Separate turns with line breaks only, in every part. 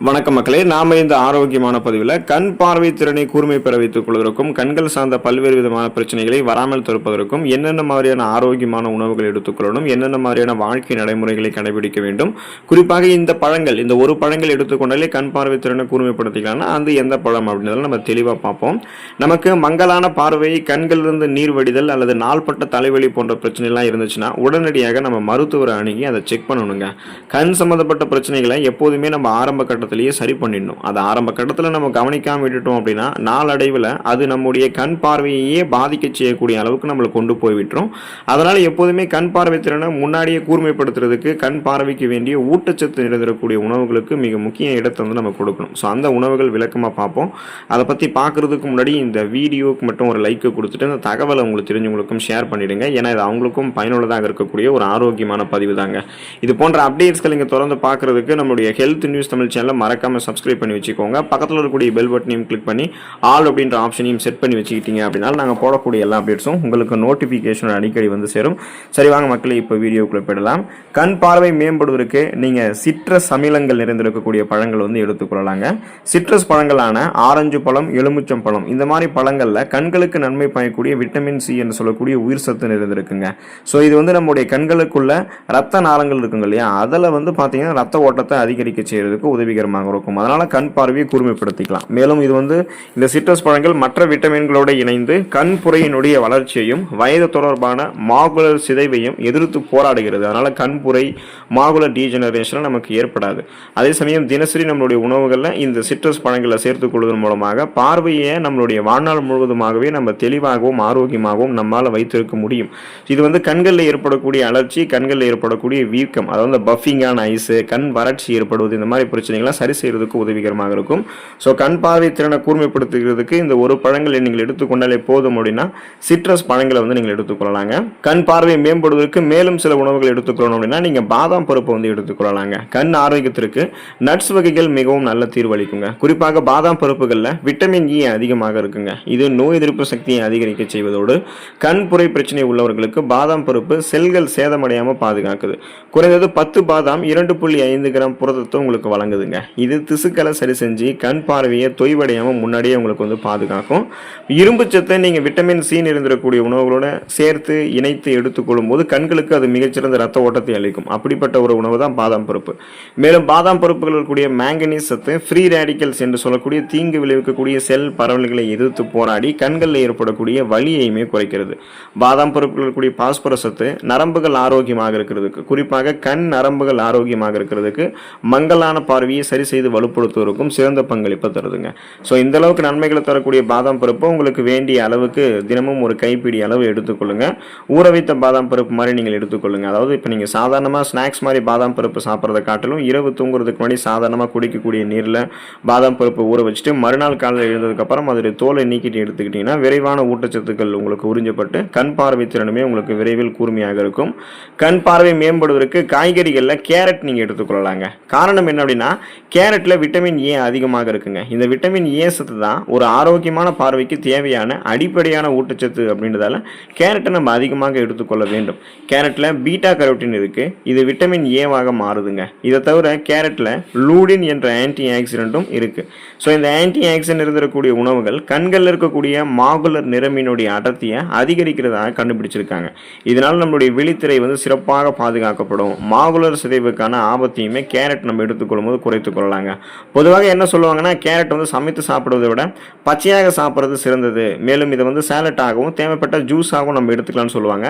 வணக்கம் மக்களே, நாம இந்த ஆரோக்கியமான பதிவில் கண் பார்வை திறனை கூர்மை பெற வைத்துக் கொள்வதற்கும் கண்கள் சார்ந்த பல்வேறு விதமான பிரச்சனைகளை வராமல் தடுப்பதற்கும் என்னென்ன மாதிரியான ஆரோக்கியமான உணவுகள் எடுத்துக்கொள்ளணும், என்னென்ன மாதிரியான வாழ்க்கை நடைமுறைகளை கடைபிடிக்க வேண்டும், குறிப்பாக இந்த பழங்கள், இந்த ஒரு பழங்கள் எடுத்துக்கொண்டாலே கண் பார்வை திறனை கூர்மைப்படுத்திக்கலாம்னா அது எந்த பழம் அப்படின்றத நம்ம தெளிவாக பார்ப்போம். நமக்கு மங்கலான பார்வை, கண்களிலிருந்து நீர் வடிதல் அல்லது நாள்பட்ட தலைவலி போன்ற பிரச்சனைலாம் இருந்துச்சுன்னா உடனடியாக நம்ம மருத்துவரை அணுகி அதை செக் பண்ணணுங்க. கண் சம்பந்தப்பட்ட பிரச்சனைகளை எப்போதுமே நம்ம ஆரம்ப கட்டத்திலேயே சரி பண்ணிடணும். அது ஆரம்ப கட்டத்தில் நம்ம கவனிக்காம விட்டுட்டோம் அப்படின்னா நாளடைவில் அது நம்முடைய கண் பார்வையே பாதிக்க செய்யக்கூடிய அளவுக்கு நம்மளை கொண்டு போய் விட்டுரும். அதனால எப்போதுமே கண் பார்வை திறனை முன்னாடியே கூர்மைப்படுத்துறதுக்கு கண் பார்வைக்கு வேண்டிய ஊட்டச்சத்து நிறைந்திருக்கக்கூடிய உணவுகளுக்கு மிக முக்கிய இடத்தை வந்து நம்ம கொடுக்கணும். ஸோ அந்த உணவுகள் விளக்கமாக பார்ப்போம். அதை பற்றி பார்க்கறதுக்கு முன்னாடி இந்த வீடியோக்கு மட்டும் ஒரு லைக் கொடுத்துட்டு இந்த தகவலை உங்களுக்கு தெரிஞ்சவங்களுக்கும் ஷேர் பண்ணிடுங்க. ஏன்னா இது அவங்களுக்கும் பயனுள்ளதாக இருக்கக்கூடிய ஒரு ஆரோக்கியமான பதிவு தாங்க. இது போன்ற அப்டேட்ஸ்கள் இங்கே தொடர்ந்து பார்க்கறதுக்கு நம்மளுடைய ஹெல்த் நியூஸ் தமிழ் சேனலை மறக்காம சப்ஸ்கிரைப் பண்ணி வச்சுக்கோங்க. பக்கத்தில் இருக்கக்கூடிய பெல் பட்டனையும் கிளிக் பண்ணி ஆல் அப்படின்ற ஆப்ஷனையும் செட் பண்ணி வச்சுக்கிட்டீங்க அப்படின்னா நாங்கள் போடக்கூடிய எல்லா அப்டேட்ஸும் உங்களுக்கு நோட்டிஃபிகேஷன் அடிக்கடி வந்து சேரும். சரி வாங்க மக்களே, இப்போ வீடியோக்குள்ள போயிடலாம். கண் பார்வை மேம்படுவதற்கு நீங்கள் சிட்ரஸ் அமிலங்கள் நிறைந்திருக்கக்கூடிய பழங்கள் வந்து எடுத்துக்கொள்ளலாங்க. சிட்ரஸ் பழங்களான ஆரஞ்சு பழம், எலுமிச்சம் பழம், இந்த மாதிரி பழங்களில் கண்களுக்கு நன்மை பயக்கக்கூடிய விட்டமின் சி என்று சொல்லக்கூடிய உயிர் சத்து நிறைந்திருக்குங்க. ஸோ இது வந்து நம்முடைய கண்களுக்குள்ள ரத்த நாளங்கள் இருக்குங்க இல்லையா, அதில் வந்து பார்த்தீங்கன்னா ரத்த ஓட்டத்தை அதிகரிக்க செய்யறதுக்கு உதவிகரமாக இருக்கும். அதனால கண் பார்வையை கூர்மைப்படுத்திக்கலாம். மேலும் இது வந்து இந்த சிட்ரஸ் பழங்கள் மற்ற விட்டமின்களோடு இணைந்து கண் புரையினுடைய வளர்ச்சியையும் வயது தொடர்பான மாகுலர் சிதைவையும் எதிர்த்து போராடுகிறது. அதனால கண்புரை, மாகுலர் டீஜெனரேஷன் நமக்கு ஏற்படாது. அதே சமயம் தினசரி நம்மளுடைய உணவுகளில் இந்த சிட்ரஸ் பழங்களை சேர்த்துக் கொள்வதன் மூலமாக பார்வையை நம்மளுடைய வாழ்நாள் முழுவதுமாகவே நம்ம தெளிவாகவும் ஆரோக்கியமாகவும் நம்மால் வைத்திருக்க முடியும். இது வந்து கண்களில் ஏற்படக்கூடிய அலர்ச்சி, கண்களில் ஏற்படக்கூடிய வீக்கம், அதாவது பஃபிங்கான ஐஸ், கண் வறட்சி ஏற்படுவது, இந்த மாதிரி பிரச்சனைகளை சரி செய்யறதுக்கு உதவிகரமாக இருக்கும். ஸோ கண் பார்வை திறனை கூர்மைப்படுத்துகிறதுக்கு இந்த ஒரு பழங்களை நீங்கள் எடுத்துக்கொண்டாலே போதும் அப்படின்னா சிட்ரஸ் பழங்களை வந்து நீங்கள் எடுத்துக்கொள்ளலாங்க. கண் பார்வை மேம்படுவதற்கு மேலும் சில உணவுகள் எடுத்துக்கொள்ளணும் அப்படின்னா நீங்கள் பாதாம் பருப்பை வந்து எடுத்துக்கொள்ளலாங்க. கண் ஆரோக்கியத்திற்கு நட்ஸ் வகைகள் மிகவும் நல்ல தீர்வளிக்குங்க. குறிப்பாக பாதாம் பருப்புகளில் விட்டமின் இ அதிகமாக இருக்குங்க. இது நோய் எதிர்ப்பு சக்தியை அதிகரிக்க செய்வதோடு கண் புரை பிரச்சனை உள்ளவர்களுக்கு பாதாம் பருப்பு செல்கள் சேதமடையாமல் பாதுகாக்குது. குறைந்தது 10 பாதாம் 2.5 கிராம் புரதத்தை உங்களுக்கு வழங்குதுங்க. இது திசுக்களை சரி செஞ்சு கண் பார்வையை தொய்வடையாமல் முன்னாடியே உங்களுக்கு வந்து பாதுகாக்கும். இரும்பு சத்தை நீங்கள் விட்டமின் சி இருந்திருக்கக்கூடிய உணவுகளோட சேர்த்து இணைத்து எடுத்துக்கொள்ளும் போது கண்களுக்கு அது மிகச்சிறந்த ரத்த ஓட்டத்தை அளிக்கும். அப்படிப்பட்ட ஒரு உணவு தான் பாதாம் பருப்பு. மேலும் பாதாம் பருப்புகள் இருக்கக்கூடிய மேங்கனீஸ் சத்து ஃப்ரீ ரேடிக்கல்ஸ் என்று சொல்லக்கூடிய தீங்கு விளைவிக்கக்கூடிய செல் பரவல்களை எதிர்த்து போராடி கண்களில் ஏற்படக்கூடிய வலியையுமே குறைக்கிறது. பாதாம் பருப்புகள் இருக்கக்கூடிய பாஸ்பரஸ் சத்து நரம்புகள் ஆரோக்கியமாக இருக்கிறதுக்கு, குறிப்பாக கண் நரம்புகள் ஆரோக்கியமாக இருக்கிறதுக்கு, மங்கலான பார்வையை சரி செய்து வலுப்படுத்துவதற்கும் சிறந்த பங்களிப்பை தருதுங்க. ஸோ இந்த அளவுக்கு நன்மைகளை தரக்கூடிய பாதாம் பருப்பு உங்களுக்கு வேண்டிய அளவுக்கு தினமும் ஒரு கைப்பிடி அளவு எடுத்துக்கொள்ளுங்க. ஊற வைத்த பாதாம் பருப்பு மாதிரி நீங்கள் எடுத்துக்கொள்ளுங்க. அதாவது இப்போ நீங்கள் சாதாரணமாக ஸ்நாக்ஸ் மாதிரி பாதாம் பருப்பு சாப்பிட்றத காட்டிலும் இரவு தூங்குறதுக்கு முன்னாடி சாதாரணமாக குடிக்கக்கூடிய நீரில் பாதாம் பருப்பு ஊற வச்சுட்டு மறுநாள் காலையில் எழுந்ததுக்கப்புறம் அதோடைய தோலை நீக்கிட்டு எடுத்துக்கிட்டிங்கன்னா விரைவான ஊட்டச்சத்துக்கள் உங்களுக்கு உறிஞ்சப்பட்டு கண் பார்வை திறனுமே உங்களுக்கு விரைவில் கூர்மையாக இருக்கும். கண் பார்வை மேம்படுவதற்கு காய்கறிகளில் கேரட் நீங்கள் எடுத்துக்கொள்ளலாங்க. காரணம் என்ன அப்படின்னா கேரட்ல விட்டமின் ஏ அதிகமாக இருக்குங்க. இந்த விட்டமின் ஏ சத்து தான் ஒரு ஆரோக்கியமான பார்வைக்கு தேவையான அடிப்படையான ஊட்டச்சத்து. அப்படின்றதால கேரட்டை நம்ம அதிகமாக எடுத்துக்கொள்ள வேண்டும். கேரட்ல பீட்டா கரோட்டின் இருக்கு. இது விட்டமின் ஏவாக மாறுதுங்க. இதை தவிர கேரட்ல லூடின் என்ற ஆன்டி ஆக்சிடென்ட்டும் இருக்கு. ஸோ இந்த ஆன்டி ஆக்சிடென்ட் இருந்திருக்கக்கூடிய உணவுகள் கண்களில் இருக்கக்கூடிய மாகுலர் நிறமினுடைய அடர்த்தியை அதிகரிக்கிறதாக கண்டுபிடிச்சிருக்காங்க. இதனால் நம்மளுடைய விழித்திரை வந்து சிறப்பாக பாதுகாக்கப்படும். மாகுலர் சிதைவுக்கான ஆபத்தையுமே கேரட் நம்ம எடுத்துக்கொள்ளும் போது குறைத்துக் கொள்ளலாங்க. பொதுவாக என்ன சொல்லுவாங்கன்னா கேரட் வந்து சமைத்து சாப்பிடுவதை விட பச்சையாக சாப்பிட்றது சிறந்தது. மேலும் இதை வந்து சேலட்டாகவும் தேவைப்பட்ட ஜூஸாகவும் நம்ம எடுத்துக்கலாம்னு சொல்லுவாங்க.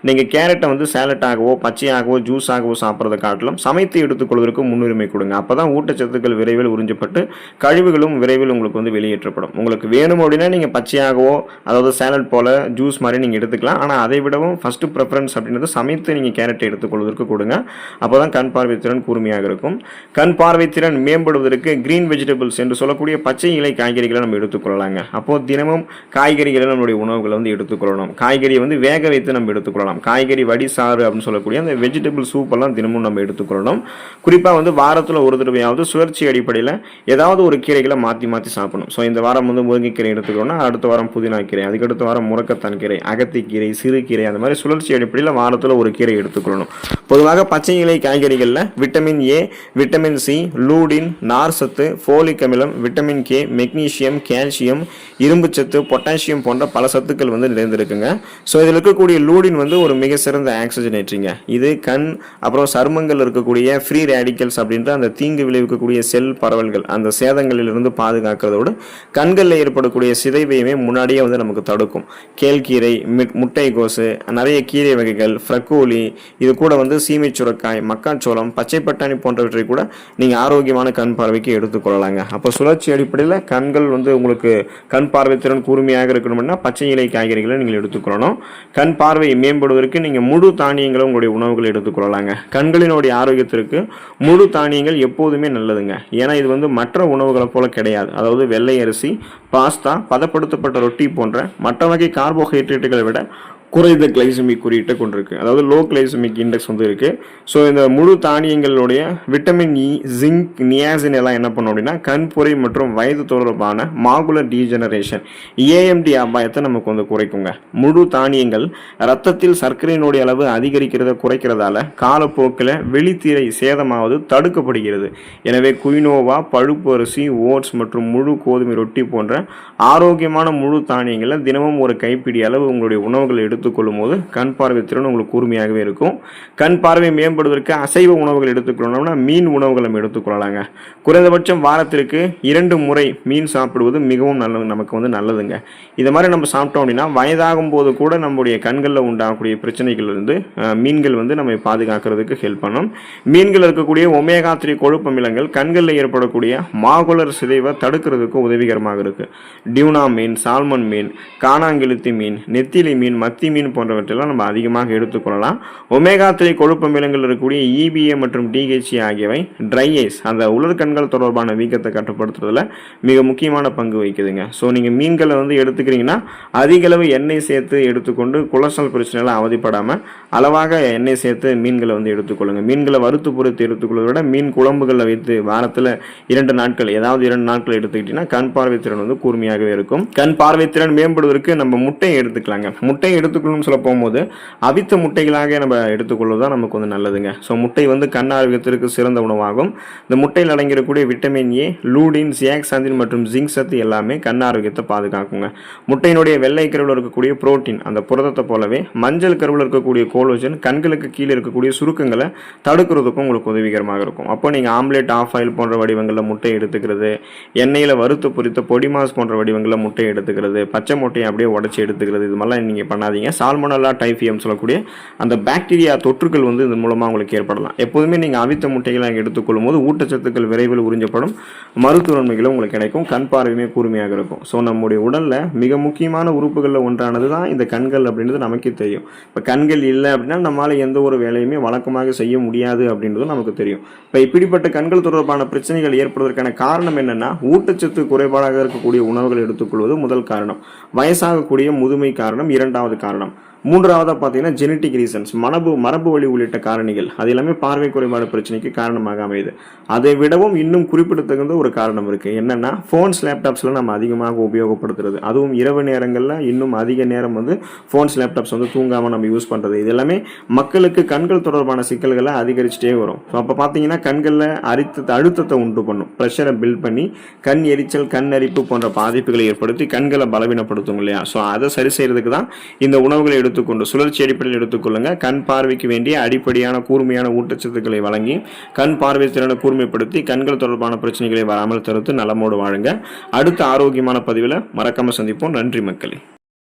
நீங்கள் கேரட்டை வந்து சேலட்டாகவோ பச்சையாகவோ ஜூஸாகவோ சாப்பிட்றதை காட்டிலும் சமைத்து எடுத்துக்கொள்வதற்கு முன்னுரிமை கொடுங்க. அப்போ தான் ஊட்டச்சத்துக்கள் விரைவில் உறிஞ்சப்பட்டு கழிவுகளும் விரைவில் உங்களுக்கு வந்து வெளியேற்றப்படும். உங்களுக்கு வேணும் அப்படின்னா நீங்கள் பச்சையாகவோ அதாவது சேலட் போல ஜூஸ் மாதிரி நீங்கள் எடுத்துக்கலாம். ஆனால் அதை விடவும் ஃபர்ஸ்ட் ப்ரிஃபரன்ஸ் அப்படின்றது சமைத்து நீங்கள் கேரட்டை எடுத்துக்கொள்வதற்கு கொடுங்க. அப்போ தான் கண் பார்வை திறன் கூர்மையாக இருக்கும். கண் பார்வை திறன் மேம்படுவதற்கு கிரீன் வெஜிடபிள்ஸ் என்று சொல்லக்கூடிய பச்சை இலை காய்கறிகளை நம்ம எடுத்துக்கொள்ளலாங்க. அப்போ தினமும் காய்கறிகளை நம்மளுடைய உணவுகளை வந்து எடுத்துக்கொள்ளணும். காய்கறியை வந்து வேக வைத்து நம்ம எடுத்துக்கொள்ளலாம். காய்கறி வடிசாறு அப்படின்னு சொல்லக்கூடிய அந்த வெஜிடபிள் சூப் எல்லாம் தினமும் நம்ம எடுத்துக்கொள்ளணும். குறிப்பாக வந்து வாரத்தில் ஒரு தடவையாவது சுழற்சி அடிப்படையில் ஏதாவது ஒரு கீரைகளை மாற்றி மாற்றி சாப்பிடணும். ஸோ இந்த வாரம் வந்து முருங்கைக்கீரை எடுத்துக்கணும்னா அடுத்த வாரம் புதினா கீரை, அதுக்கடுத்த வாரம் முருங்கத்தான் கீரை, அகத்திக்கீரை, சிறுகீரை, அந்த மாதிரி சுழற்சி அடிப்படையில் வாரத்தில் ஒரு கீரை எடுத்துக்கொள்ளணும். பொதுவாக பச்சை இலை காய்கறிகளில் vitamin A, vitamin C, lutein lutein, நார் சத்து, ஃபோலிக் அமிலம், விட்டமின் கே, மெக்னீசியம், கால்சியம், இரும்புச்சத்து, பொட்டாசியம் போன்ற பல சத்துக்கள் வந்து நிறைந்திருக்குங்க. ஸோ இதில் இருக்கக்கூடிய லூடின் வந்து ஒரு மிக சிறந்த ஆக்சிஜனேட்டரிங்க. இது கண் அப்புறம் சருமங்கள் இருக்கக்கூடிய ஃப்ரீ ரேடிக்கல்ஸ் அப்படின்ற அந்த தீங்கு விளைவிக்கக்கூடிய செல் பரவல்கள் அந்த சேதங்களிலிருந்து பாதுகாக்கிறதோடு கண்களில் ஏற்படக்கூடிய சிதைவையுமே முன்னாடியே வந்து நமக்கு தடுக்கும். கேழ்கீரை, முட்டைகோசு, நிறைய கீரை வகைகள், ஃப்ரக்கோலி, இது கூட வந்து சீமை சுரக்காய், மக்காச்சோளம், பச்சை பட்டாணி போன்றவற்றை கூட நீங்கள் ஆரோக்கியமான கண் பார்வைக்கு எடுத்துக்கொள்ளலாங்க. அப்போ சுழற்சி அடிப்படையில் கண்கள் வந்து உங்களுக்கு கண் பார்வை திறன் கூர்மையாக இருக்கணும்னா பச்சை இலை காய்கறிகளை நீங்கள் எடுத்துக்கொள்ளணும். கண் பார்வையை மேம்படுவதற்கு நீங்கள் முழு தானியங்களும் உங்களுடைய உணவுகளை எடுத்துக்கொள்ளலாங்க. கண்களினுடைய ஆரோக்கியத்திற்கு முழு தானியங்கள் எப்போதுமே நல்லதுங்க. ஏன்னா இது வந்து மற்ற உணவுகளை போல கிடையாது. அதாவது வெள்ளை அரிசி, பாஸ்தா, பதப்படுத்தப்பட்ட ரொட்டி போன்ற மற்ற வகை கார்போஹைட்ரேட்டுகளை விட குறைந்த கிளைசமிக் குறியீட்டை கொண்டிருக்கு. அதாவது லோ கிளைசமிக் இண்டெக்ஸ் வந்து இருக்கு. ஸோ இந்த முழு தானியங்களுடைய விட்டமின் இ, ஜிங்க், நியாசின் எல்லாம் என்ன பண்ணும் அப்படின்னா கண்புரை மற்றும் வயது தொடர்பான மாகுலர் டீஜெனரேஷன், ஏஎம்டி அபாயத்தை நமக்கு வந்து குறைக்குங்க. முழு தானியங்கள் ரத்தத்தில் சர்க்கரையினுடைய அளவு அதிகரிக்கிறத குறைக்கிறதால காலப்போக்கில் வெளித்தீரை சேதமாவது தடுக்கப்படுகிறது. எனவே குயினோவா, பழுப்பு அரிசி, ஓட்ஸ் மற்றும் முழு கோதுமை ரொட்டி போன்ற ஆரோக்கியமான முழு தானியங்களை தினமும் ஒரு கைப்பிடி அளவு உங்களுடைய உணவுகளை எடுத்துக்கொள்ளும் போது கண் பார்வை திறன் உங்களுக்கு கூர்மையாகவே இருக்கும். கண் பார்வை மேம்படுவதற்கு அசைவ உணவுகள் எடுத்துக்கொள்ளணும்னா மீன் உணவுகள் நம்ம எடுத்துக்கொள்ளலாங்க. குறைந்தபட்சம் வாரத்திற்கு 2 முறை மீன் சாப்பிடுவது மிகவும் நமக்கு வந்து நல்லதுங்க. இது மாதிரி நம்ம சாப்பிட்டோம் அப்படின்னா வயதாகும் போது கூட நம்முடைய கண்களில் உண்டாகக்கூடிய பிரச்சனைகள் இருந்து மீன்கள் வந்து நம்ம பாதுகாக்கிறதுக்கு ஹெல்ப் பண்ணும். மீன்கள் இருக்கக்கூடிய ஒமேகா 3 கொழுப்பு அமிலங்கள் கண்களில் ஏற்படக்கூடிய மாகுலர் சிதைவை தடுக்கிறதுக்கு உதவிகரமாக இருக்கு. டியூனா மீன், சால்மன் மீன், காணாங்கெழுத்தி மீன், நெத்திலி மீன், மத்தி மீன் போன்றவற்றெல்லாம் நம்ம அதிகமாக எடுத்துக்கொள்ளலாம். ஒமேகா 3 கொழுப்பு அமிலங்கள் இருக்கக்கூடிய EPA மற்றும் DHA ஆகியவை ட்ரை ஐஸ் அந்த உலர் கண்கள் தொடர்பான வீக்கத்தை கட்டுப்படுத்துறதுல மிக முக்கியமான பங்கு வகிக்குதுங்க. ஸோ நீங்கள் மீன்களை வந்து எடுத்துக்கிறீங்கன்னா அதிக அளவு எண்ணெய் சேர்த்து எடுத்துக்கொண்டு கொலஸ்ட்ரால் பிரச்சனைலாம் அவதிப்படாமல் அளவாக எண்ணெய் சேர்த்து மீன்களை வந்து எடுத்துக்கொள்ளுங்க. மீன்களை வறுத்து பொறுத்து எடுத்துக்கொள்வதை விட மீன் குழம்புகளில் வைத்து வாரத்தில் 2 நாட்கள் ஏதாவது 2 நாட்கள் எடுத்துக்கிட்டீங்கன்னா கண் பார்வை திறன் வந்து கூர்மையாகவே இருக்கும். கண் பார்வை திறன் மேம்படுவதற்கு நம்ம முட்டையை எடுத்துக்கலாங்க. முட்டையை எடுத்துக்கணும்னு சொல்ல போகும்போது அவித்த முட்டைகளாக நம்ம எடுத்துக்கொள்வது தான் நமக்கு வந்து நல்லதுங்க. ஸோ முட்டை வந்து கண் ஆரோக்கியத்திற்கு சிறந்த உணவாகும். இந்த முட்டையில் அடங்கியிருக்கக்கூடிய விட்டமின் ஏ, லூடின், சியாக்சாந்தின் மற்றும் ஜிங்க் சத்து எல்லாமே கண் ஆரோக்கியத்தை பாதுகாக்குங்க. முட்டையினுடைய வெள்ளை கருவில் இருக்கக்கூடிய புரோட்டீன் அந்த புரதத்தை போலவே மஞ்சள் கருவில் இருக்கக்கூடிய கோலோஜன் கண்களுக்கு கீழே இருக்கக்கூடிய சுருக்கங்களை தடுக்கிறதுக்கும் உங்களுக்கு உதவிகரமாக இருக்கும். அப்போ நீங்கள் ஆம்லேட், ஆஃப் ஆயில் போன்ற வடிவங்களில் முட்டை எடுத்துக்கிறது, எண்ணெயில் வறுத்து பொரித்த பொடிமாஸ் போன்ற வடிவங்களில் முட்டை எடுத்துக்கிறது, பச்சை முட்டையை அப்படியே உடச்சி எடுத்துக்கிறது, இது மாதிரிலாம் நீங்கள் பண்ணாதீங்க. சால்மோனல்லா டைஃபியம் சொல்லக்கூடிய அந்த பாக்டீரியா தொற்றுகள் வந்து இதன் மூலமாக உங்களுக்கு ஏற்படலாம். எப்போதுமே நீங்கள் அவித்த முட்டைகளை எடுத்துக்கொள்ளும் போது ஊட்டச்சத்துக்கள் விரைவில் உறிஞ்சப்படும், மருத்துவ நன்மைகளும் உங்களுக்கு கிடைக்கும், கண் பார்வையுமே கூர்மையாக இருக்கும். ஸோ நம்முடைய உடலில் மிக முக்கியமான உறுப்புகளில் ஒன்றானது தான் இந்த கண்கள் அப்படின்றது நமக்கே தெரியும். இப்போ கண்கள் இல்லை அப்படின்னா நம்மளால் எந்த ஒரு வேலையுமே வழக்கமாக செய்ய முடியாது அப்படின்றதும் நமக்கு தெரியும். இப்போ இப்படிப்பட்ட கண்கள் தொடர்பான பிரச்சனைகள் ஏற்படுவதற்கான காரணம் என்னன்னா ஊட்டச்சத்து குறைபாடாக இருக்கக்கூடிய உணவுகள் எடுத்துக்கொள்வது முதல் காரணம், வயசாகக்கூடிய முதுமை காரணம் இரண்டாவது காரணம், மூன்றாவதாக பார்த்தீங்கன்னா ஜெனட்டிக் ரீசன்ஸ், மரபு வழி உள்ளிட்ட காரணிகள் அது எல்லாமே பார்வை குறைபாடு பிரச்சனைக்கு காரணமாக அமையுது. அதை விடவும் இன்னும் குறிப்பிடத்தகுந்த ஒரு காரணம் இருக்குது. என்னென்னா ஃபோன்ஸ், லேப்டாப்ஸில் நம்ம அதிகமாக உபயோகப்படுத்துறது, அதுவும் இரவு நேரங்களில் இன்னும் அதிக நேரம் வந்து ஃபோன்ஸ், லேப்டாப்ஸ் வந்து தூங்காமல் நம்ம யூஸ் பண்ணுறது, இது எல்லாமே மக்களுக்கு கண்கள் தொடர்பான சிக்கல்களை அதிகரிச்சுட்டே வரும். ஸோ அப்போ பார்த்தீங்கன்னா கண்களில் அழுத்தத்தை உண்டு பண்ணும், ப்ரெஷரை பில்ட் பண்ணி கண் எரிச்சல், கண் அரிப்பு போன்ற பாதிப்புகளை ஏற்படுத்தி கண்களை பலவீனப்படுத்தும் இல்லையா. ஸோ அதை சரி செய்யறதுக்கு தான் இந்த உணவுகளை எடுத்துக்கொண்டு சுழற்சி அடிப்படையில் எடுத்துக்கொள்ளுங்க. கண் பார்வைக்கு வேண்டிய அடிப்படையான கூர்மையான ஊட்டச்சத்துக்களை வழங்கி கண் பார்வை திறனை கூர்மைப்படுத்தி கண்கள் தொடர்பான பிரச்சனைகளை வராமல் தடுத்து நலமோடு வாழுங்க. அடுத்த ஆரோக்கியமான பதிவில் மறக்காம சந்திப்போம். நன்றி மக்களே.